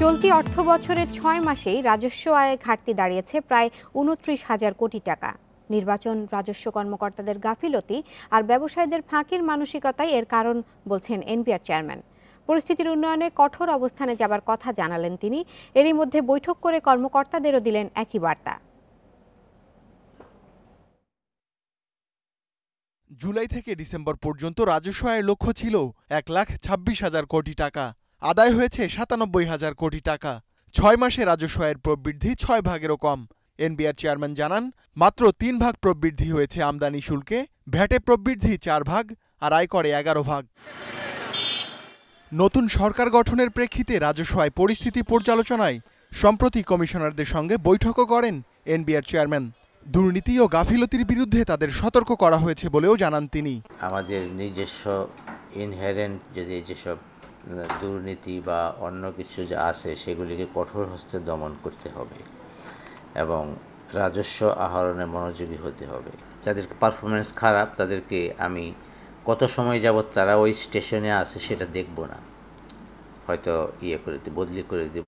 চলতি অর্থবছরের ৬ মাসেই রাজস্ব আয়ে ঘাটতি দাঁড়িয়েছে প্রায় ২৯,০০০ কোটি টাকা। নির্বাচন, রাজস্ব কর্মকর্তাদের গাফিলতি আর ব্যবসায়ীদের ফাঁকির মানসিকতাই এর কারণ বলছেন এনবিআর চেয়ারম্যান। পরিস্থিতির উন্নয়নে কঠোর অবস্থানে যাবার কথা জানালেন তিনি। এরই মধ্যে বৈঠক করে কর্মকর্তাদেরও দিলেন একই বার্তা। জুলাই থেকে ডিসেম্বর পর্যন্ত রাজস্ব আয়ের লক্ষ্য ছিল ১,২৬,০০০ কোটি টাকা। আদায় হয়েছে ৯৭,০০০ কোটি টাকা। ৬ মাসে রাজস্ব আয়ের প্রবৃদ্ধি ৬ ভাগেরও কম। এনবিআর চেয়ারম্যান জানান, মাত্র ৩ ভাগ প্রবৃদ্ধি হয়েছে আমদানি শুল্কে, ভ্যাটে প্রবৃদ্ধি ৪ ভাগ আর আয়করে ১১ ভাগ। নতুন সরকার গঠনের প্রেক্ষিতে রাজস্ব আয় পরিস্থিতি পর্যালোচনায় সম্প্রতি কমিশনারদের সঙ্গে বৈঠকও করেন এনবিআর চেয়ারম্যান। দুর্নীতি ও গাফিলতির বিরুদ্ধে তাদের সতর্ক করা হয়েছে বলেও জানান তিনি। আমাদের নিজস্ব ইনহেরেন্ট যেসব দুর্নীতি বা অন্য কিছু যা আছে সেগুলিকে কঠোর হস্তে দমন করতে হবে এবং রাজস্ব আহরণে মনোযোগী হতে হবে। যাদের পারফরমেন্স খারাপ তাদেরকে আমি কত সময় যাবৎ তারা ওই স্টেশনে আছে সেটা দেখব না, হয়তো বদলি করে দেব।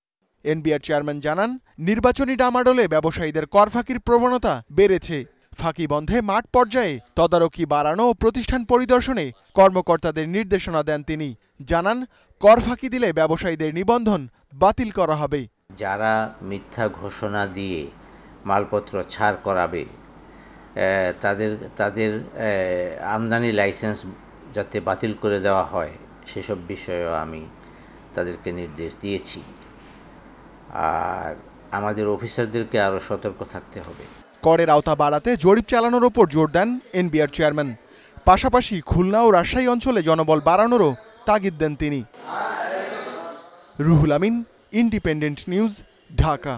এনবিআর চেয়ারম্যান জানান, নির্বাচনী ডামাডোলে ব্যবসায়ীদের কর ফাঁকির প্রবণতা বেড়েছে। ফাঁকি বন্ধে মাঠ পর্যায়ে তদারকি বাড়ানো ও প্রতিষ্ঠান পরিদর্শনে কর্মকর্তাদের নির্দেশনা দেন তিনি। জানান, কর ফাঁকি দিলে ব্যবসায়ীদের নিবন্ধন বাতিল করা হবে। যারা মিথ্যা ঘোষণা দিয়ে মালপত্র ছাড় করাবে তাদের আমদানি লাইসেন্স যাতে বাতিল করে দেওয়া হয় সেসব বিষয়েও আমি তাদেরকে নির্দেশ দিয়েছি। আর আমাদের অফিসারদেরকে আরও সতর্ক থাকতে হবে। করের আওতা বাড়াতে জরিপ চালানোর ওপর জোর দেন এনবিআর চেয়ারম্যান। পাশাপাশি খুলনা ও রাজশাহী অঞ্চলে জনবল বাড়ানোরও তাগিদ দেন তিনি। Ruhul Amin, independent news, Dhaka.